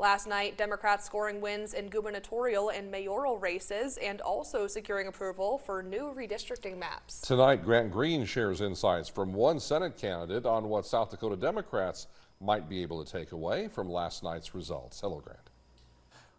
Last night, Democrats scoring wins in gubernatorial and mayoral races and also securing approval for new redistricting maps. Tonight, Grant Green shares insights from one Senate candidate on what South Dakota Democrats might be able to take away from last night's results. Hello, Grant.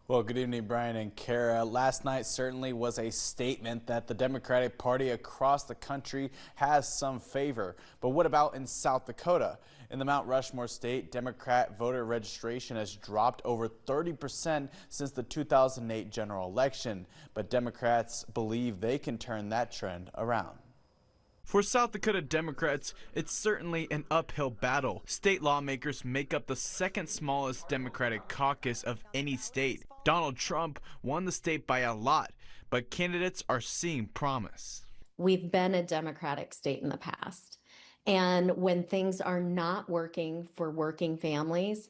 Well, good evening, Brian and Kara. Last night certainly was a statement that the Democratic Party across the country has some favor. But what about in South Dakota? In the Mount Rushmore state, Democrat voter registration has dropped over 30% since the 2008 general election. But Democrats believe they can turn that trend around. For South Dakota Democrats, it's certainly an uphill battle. State lawmakers make up the second smallest Democratic caucus of any state. Donald Trump won the state by a lot, but candidates are seeing promise. We've been a Democratic state in the past, and when things are not working for working families,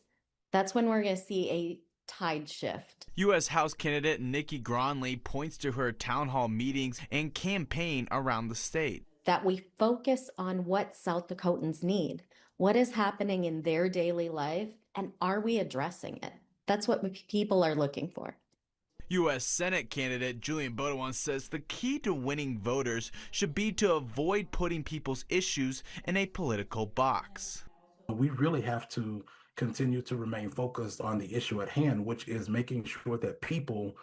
that's when we're going to see a tide shift. U.S. House candidate Nikki Gronli points to her town hall meetings and campaign around the state. That we focus on what South Dakotans need, what is happening in their daily life, and are we addressing it? That's what people are looking for. U.S. Senate candidate Julian Bodowan says the key to winning voters should be to avoid putting people's issues in a political box. We really have to continue to remain focused on the issue at hand, which is making sure that people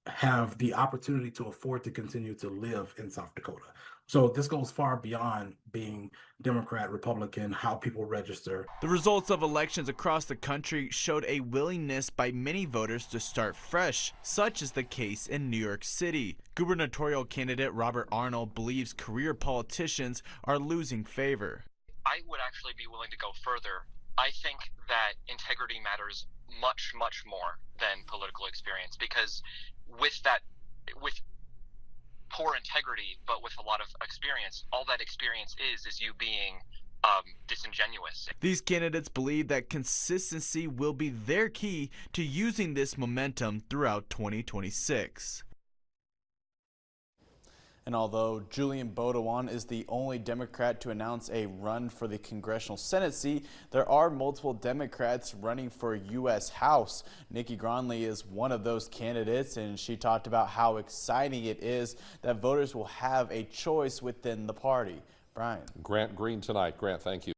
have the opportunity to afford to continue to live in South Dakota. So this goes far beyond being Democrat, Republican, how people register. The results of elections across the country showed a willingness by many voters to start fresh. Such is the case in New York City. Gubernatorial candidate Robert Arnold believes career politicians are losing favor. I would actually be willing to go further. I think that integrity matters much, much more than political experience, because with poor integrity, but with a lot of experience, all that experience is you being disingenuous. These candidates believe that consistency will be their key to using this momentum throughout 2026. And although Julian Bodowan is the only Democrat to announce a run for the congressional Senate seat, there are multiple Democrats running for U.S. House. Nikki Gronli is one of those candidates, and she talked about how exciting it is that voters will have a choice within the party. Brian. Grant Green tonight. Grant, thank you.